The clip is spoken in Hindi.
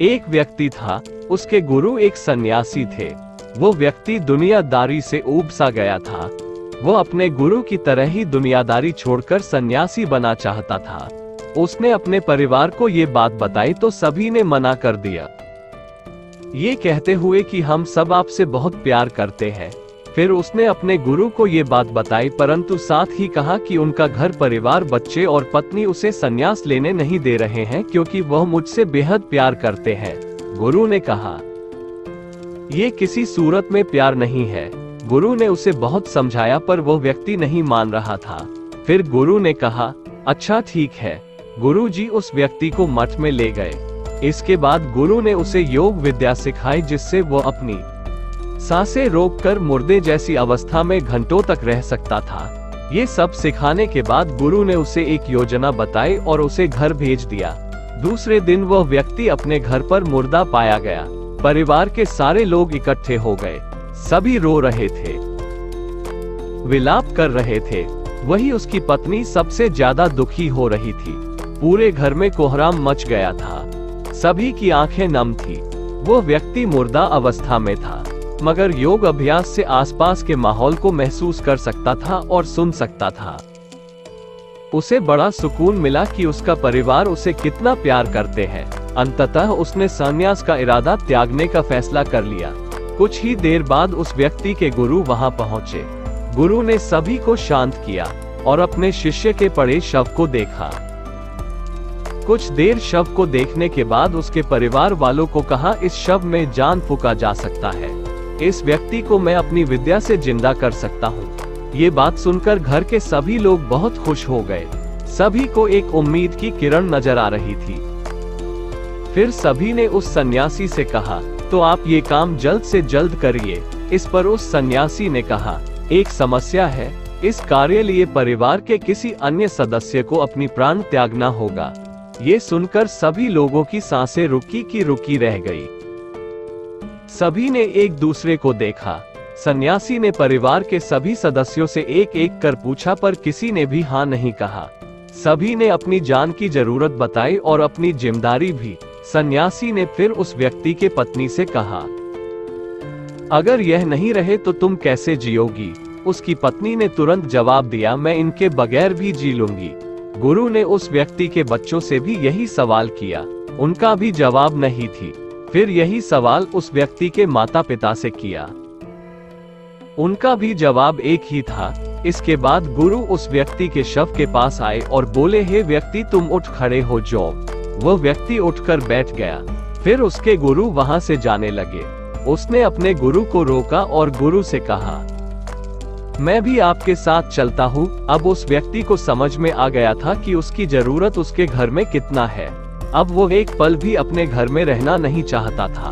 एक व्यक्ति था, उसके गुरु एक सन्यासी थे। वो व्यक्ति दुनियादारी से ऊब सा गया था। वो अपने गुरु की तरह ही दुनियादारी छोड़कर सन्यासी बना चाहता था। उसने अपने परिवार को ये बात बताई तो सभी ने मना कर दिया, ये कहते हुए कि हम सब आपसे बहुत प्यार करते हैं। फिर उसने अपने गुरु को ये बात बताई, परंतु साथ ही कहा कि उनका घर परिवार, बच्चे और पत्नी उसे संन्यास लेने नहीं दे रहे हैं क्योंकि वह मुझसे बेहद प्यार करते हैं। गुरु ने कहा, ये किसी सूरत में प्यार नहीं है। गुरु ने उसे बहुत समझाया पर वो व्यक्ति नहीं मान रहा था। फिर गुरु ने कहा, अच्छा ठीक है। गुरुजी उस व्यक्ति को मठ में ले गए। इसके बाद गुरु ने उसे योग विद्या सिखाई जिससे वो अपनी सांसें रोककर मुर्दे जैसी अवस्था में घंटों तक रह सकता था। ये सब सिखाने के बाद गुरु ने उसे एक योजना बताई और उसे घर भेज दिया। दूसरे दिन वह व्यक्ति अपने घर पर मुर्दा पाया गया। परिवार के सारे लोग इकट्ठे हो गए। सभी रो रहे थे, विलाप कर रहे थे। वही उसकी पत्नी सबसे ज्यादा दुखी हो रही थी। पूरे घर में कोहराम मच गया था। सभी की आंखें नम थी। वो व्यक्ति मुर्दा अवस्था में था, मगर योग अभ्यास से आसपास के माहौल को महसूस कर सकता था और सुन सकता था। उसे बड़ा सुकून मिला कि उसका परिवार उसे कितना प्यार करते हैं। अंततः उसने संन्यास का इरादा त्यागने का फैसला कर लिया। कुछ ही देर बाद उस व्यक्ति के गुरु वहां पहुंचे। गुरु ने सभी को शांत किया और अपने शिष्य के पड़े शव को देखा। कुछ देर शव को देखने के बाद उसके परिवार वालों को कहा, इस शव में जान फूंका जा सकता है। इस व्यक्ति को मैं अपनी विद्या से जिंदा कर सकता हूँ। ये बात सुनकर घर के सभी लोग बहुत खुश हो गए। सभी को एक उम्मीद की किरण नजर आ रही थी। फिर सभी ने उस सन्यासी से कहा, तो आप ये काम जल्द से जल्द करिए। इस पर उस सन्यासी ने कहा, एक समस्या है। इस कार्य लिए परिवार के किसी अन्य सदस्य को अपनी प्राण त्यागना होगा। ये सुनकर सभी लोगों की सांसें रुकी की रुकी रह गई। सभी ने एक दूसरे को देखा। सन्यासी ने परिवार के सभी सदस्यों से एक एक कर पूछा पर किसी ने भी हाँ नहीं कहा। सभी ने अपनी जान की जरूरत बताई और अपनी जिम्मेदारी भी। सन्यासी ने फिर उस व्यक्ति के पत्नी से कहा, अगर यह नहीं रहे तो तुम कैसे जियोगी? उसकी पत्नी ने तुरंत जवाब दिया, मैं इनके बगैर भी जी लूंगी। गुरु ने उस व्यक्ति के बच्चों से भी यही सवाल किया। उनका भी जवाब नहीं थी। फिर यही सवाल उस व्यक्ति के माता पिता से किया। उनका भी जवाब एक ही था। इसके बाद गुरु उस व्यक्ति के शव के पास आए और बोले, हे व्यक्ति, तुम उठ खड़े हो जाओ। वह व्यक्ति उठकर बैठ गया। फिर उसके गुरु वहां से जाने लगे। उसने अपने गुरु को रोका और गुरु से कहा, मैं भी आपके साथ चलता हूँ। अब उस व्यक्ति को समझ में आ गया था कि उसकी जरूरत उसके घर में कितना है। अब वो एक पल भी अपने घर में रहना नहीं चाहता था।